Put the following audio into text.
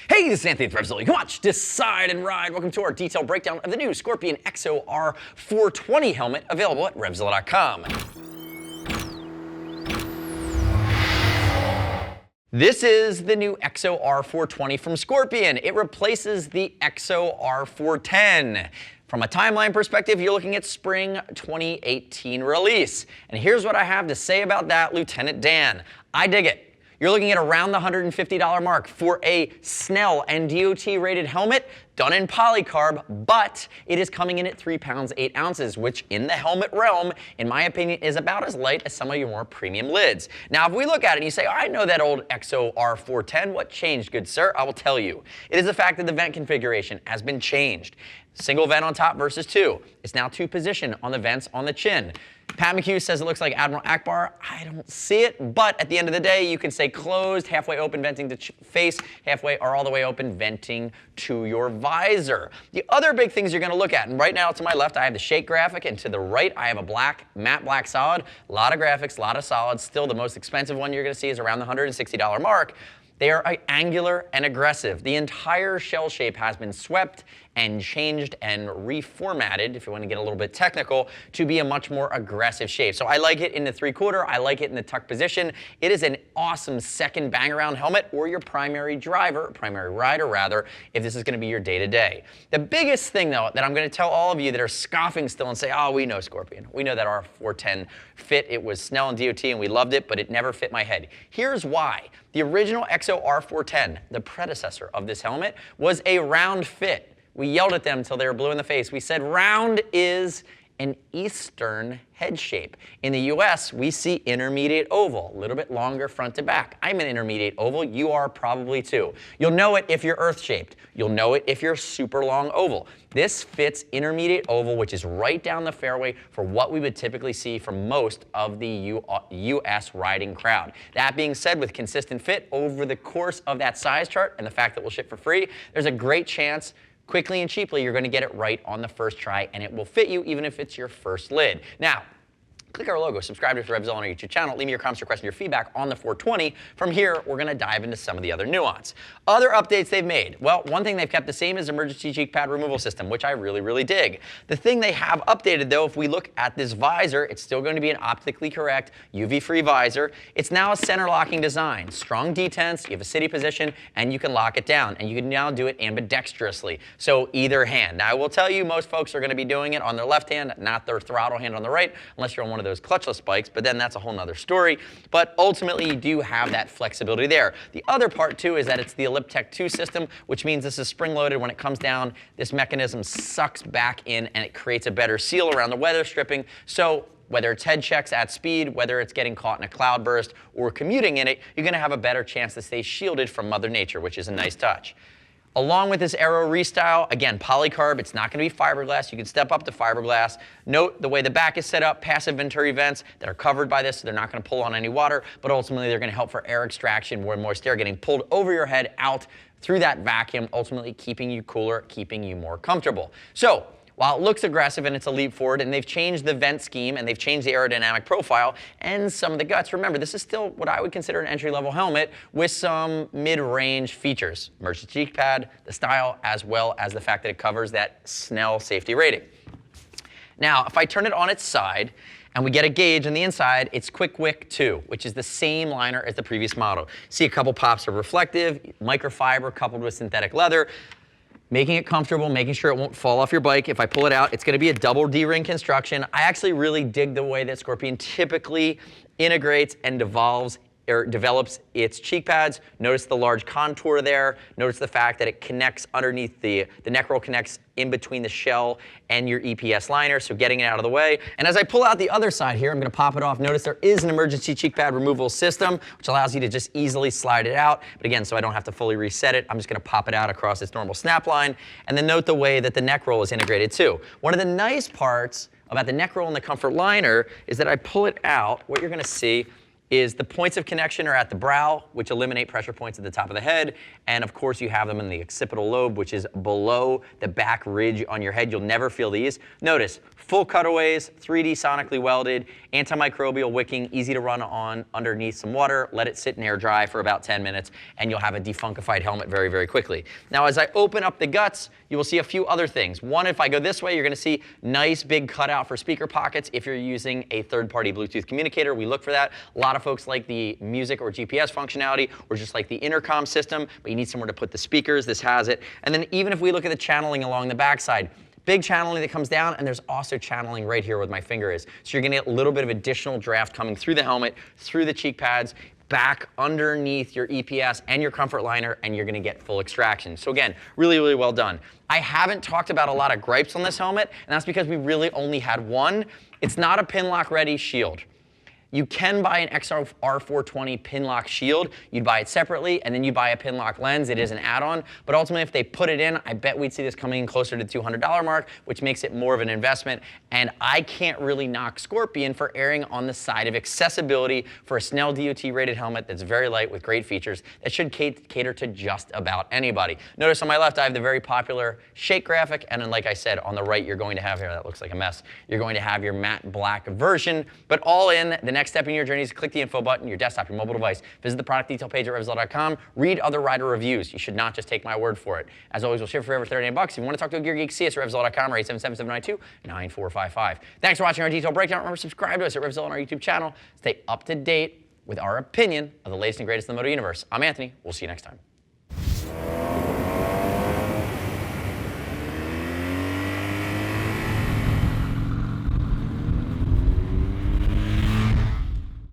Hey, this is Anthony with RevZilla. You can watch, decide, and ride. Welcome to our detailed breakdown of the new Scorpion EXO-R420 helmet available at RevZilla.com. This is the new EXO-R420 from Scorpion. It replaces the EXO-R410. From a timeline perspective, you're looking at spring 2018 release. And here's what I have to say about that, Lieutenant Dan. I dig it. You're looking at around the $150 mark for a Snell and DOT rated helmet done in polycarb, but it is coming in at 3 pounds 8 ounces, which in the helmet realm, in my opinion, is about as light as some of your more premium lids. Now, if we look at it and you say, I know that old EXO-R410, what changed, good sir? I will tell you. It is the fact that the vent configuration has been changed. Single vent on top versus two. It's now two position on the vents on the chin. Pat McHugh says it looks like Admiral Akbar. I don't see it, but at the end of the day, you can say closed, halfway open, venting to face, halfway or all the way open, venting to your visor. The other big things you're gonna look at, and right now to my left, I have the shake graphic, and to the right, I have a matte black solid. A lot of graphics, a lot of solids. Still, the most expensive one you're gonna see is around the $160 mark. They are angular and aggressive. The entire shell shape has been swept and changed and reformatted, if you want to get a little bit technical, to be a much more aggressive shape. So I like it in the 3/4, I like it in the tuck position. It is an awesome second bang around helmet or your primary rider rather, if this is going to be your day-to-day. The biggest thing though that I'm going to tell all of you that are scoffing still and say, oh, we know Scorpion. We know that our 410 fit. It was Snell and DOT and we loved it, but it never fit my head. Here's why. The original EXO-R410, the predecessor of this helmet, was a round fit. We yelled at them until they were blue in the face. We said round is an Eastern head shape. In the US, we see intermediate oval, a little bit longer front to back. I'm an intermediate oval, you are probably too. You'll know it if you're earth-shaped. You'll know it if you're super long oval. This fits intermediate oval, which is right down the fairway for what we would typically see from most of the US riding crowd. That being said, with consistent fit over the course of that size chart and the fact that we'll ship for free, there's a great chance quickly and cheaply, you're going to get it right on the first try, and it will fit you even if it's your first lid. Now, click our logo, subscribe to RevZilla on our YouTube channel, leave me your comments, your questions, your feedback on the 420. From here, we're going to dive into some of the other nuance. Other updates they've made. Well, one thing they've kept the same is emergency cheek pad removal system, which I really, really dig. The thing they have updated, though, if we look at this visor, it's still going to be an optically correct, UV-free visor. It's now a center locking design. Strong detents, you have a city position, and you can lock it down. And you can now do it ambidextrously, so either hand. Now, I will tell you, most folks are going to be doing it on their left hand, not their throttle hand on the right, unless you're on one of those clutchless bikes, but then that's a whole nother story. But ultimately, you do have that flexibility there. The other part, too, is that it's the Ellip-Tec II system, which means this is spring-loaded. When it comes down, this mechanism sucks back in, and it creates a better seal around the weather stripping. So whether it's head checks at speed, whether it's getting caught in a cloud burst, or commuting in it, you're going to have a better chance to stay shielded from Mother Nature, which is a nice touch. Along with this Aero Restyle, again, polycarb, it's not going to be fiberglass. You can step up to fiberglass. Note the way the back is set up, passive venturi vents that are covered by this, so they're not going to pull on any water, but ultimately they're going to help for air extraction where moist air getting pulled over your head out through that vacuum, ultimately keeping you cooler, keeping you more comfortable. So, while it looks aggressive and it's a leap forward, and they've changed the vent scheme and they've changed the aerodynamic profile and some of the guts, remember, this is still what I would consider an entry-level helmet with some mid-range features. Emergency cheek pad, the style, as well as the fact that it covers that Snell safety rating. Now, if I turn it on its side, and we get a gauge on the inside, it's KwikWick II, which is the same liner as the previous model. See a couple pops of reflective, microfiber coupled with synthetic leather, making it comfortable, making sure it won't fall off your bike. If I pull it out, it's going to be a double D-ring construction. I actually really dig the way that Scorpion typically integrates and develops its cheek pads. Notice the large contour there. Notice the fact that it connects underneath the neck roll connects in between the shell and your EPS liner, so getting it out of the way. And as I pull out the other side here, I'm going to pop it off. Notice there is an emergency cheek pad removal system, which allows you to just easily slide it out. But again, so I don't have to fully reset it, I'm just going to pop it out across its normal snap line. And then note the way that the neck roll is integrated too. One of the nice parts about the neck roll and the comfort liner is that I pull it out, what you're going to see is the points of connection are at the brow, which eliminate pressure points at the top of the head. And of course, you have them in the occipital lobe, which is below the back ridge on your head. You'll never feel these. Notice, full cutaways, 3D sonically welded, anti-microbial wicking, easy to run on underneath some water, let it sit and air dry for about 10 minutes, and you'll have a defunkified helmet very, very quickly. Now, as I open up the guts, you will see a few other things. One, if I go this way, you're gonna see nice big cutout for speaker pockets. If you're using a third-party Bluetooth communicator, we look for that. A lot of folks like the music or GPS functionality, or just like the intercom system, but you need somewhere to put the speakers. This has it. And then even if we look at the channeling along the backside, big channeling that comes down, and there's also channeling right here where my finger is. So you're gonna get a little bit of additional draft coming through the helmet, through the cheek pads, back underneath your EPS and your comfort liner, and you're gonna get full extraction. So again, really, really well done. I haven't talked about a lot of gripes on this helmet, and that's because we really only had one. It's not a pin lock ready shield. You can buy an EXO-R420 pin lock shield. You'd buy it separately, and then you buy a pin lock lens. It is an add-on, but ultimately if they put it in, I bet we'd see this coming in closer to the $200 mark, which makes it more of an investment. And I can't really knock Scorpion for erring on the side of accessibility for a Snell DOT rated helmet that's very light with great features that should cater to just about anybody. Notice on my left, I have the very popular shake graphic, and then like I said, on the right, you're going to have here, that looks like a mess, you're going to have your matte black version, but all in, the next step in your journey is click the info button, your desktop, your mobile device. Visit the product detail page at RevZilla.com. Read other rider reviews. You should not just take my word for it. As always, we'll ship for over $39. If you want to talk to a gear geek, see us at RevZilla.com or 877-792-9455. Thanks for watching our detailed breakdown. Remember, subscribe to us at RevZilla on our YouTube channel. Stay up to date with our opinion of the latest and greatest in the moto universe. I'm Anthony. We'll see you next time.